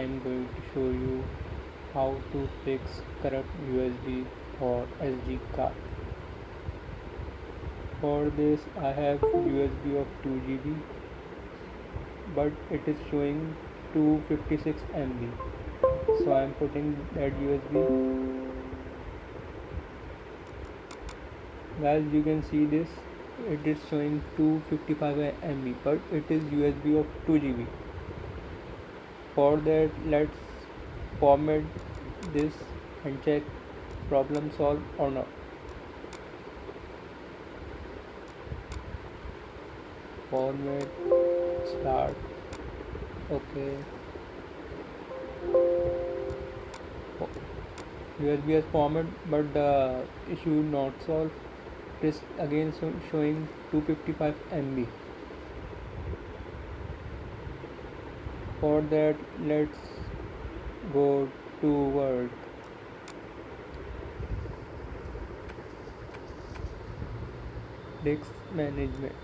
I'm going to show you how to fix corrupt USB or SD card. For this I have USB of 2 GB, but it is showing 256 MB. So I'm putting that USB. Guys, you can see this, it is showing 255 MB, but it is USB of 2 GB. For that, let's format this and check problem solved or not. Format, start, okay. USB has format, but the issue not solved. It is again showing 255 MB. For that, let's go to Word. Disk management.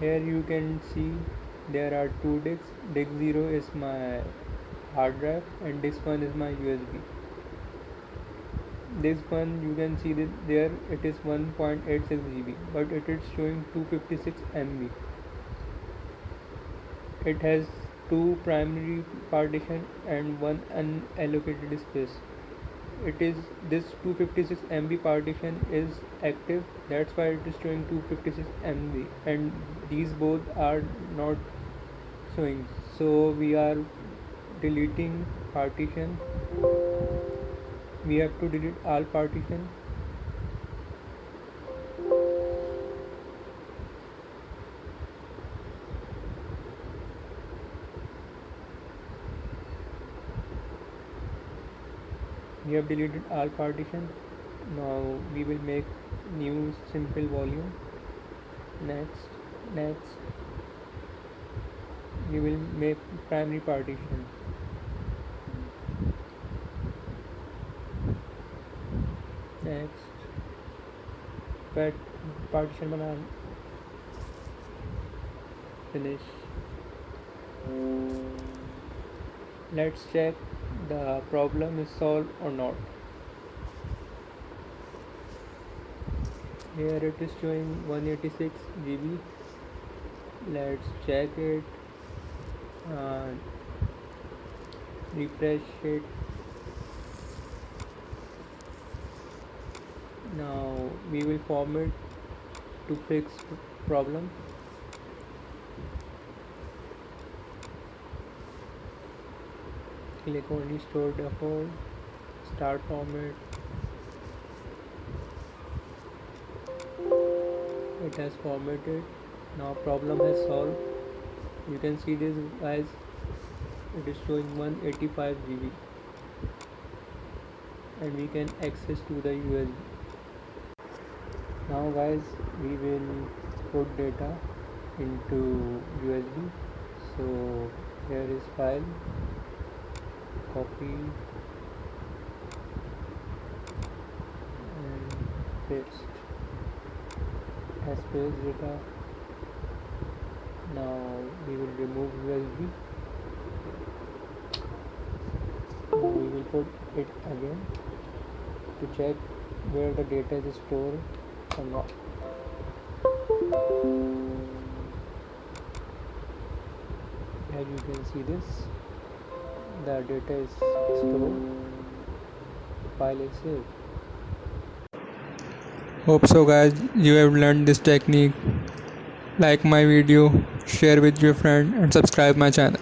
Here you can see there are two disks. Disk 0 is my hard drive and disk 1 is my USB. Disk 1, you can see that there it is 1.86 GB, but it is showing 256 MB. It has two primary partition and one unallocated space. It is this 256 MB partition is active, that's why it is showing 256 MB, and these both are not showing. So we are deleting partition. We have to delete all partition. We have deleted all partition. Now we will make new simple volume. Next we will make primary partition. Next partition bana, finish. Let's check the problem is solved or not. Here it is showing 186 GB. Let's check it and refresh it. Now we will format to fix problem. Click on restore default, start format. It has formatted. Now problem has solved. You can see this, guys, it is showing 185 GB and we can access to the USB. Now guys, we will put data into USB. So here is file, copy and paste as paste data. Now we will remove USB. We will put it again to check where the data is stored or not. Here you can see this, the data is stored, file is saved. Hope so guys, you have learned this technique. Like my video, share with your friend and subscribe my channel.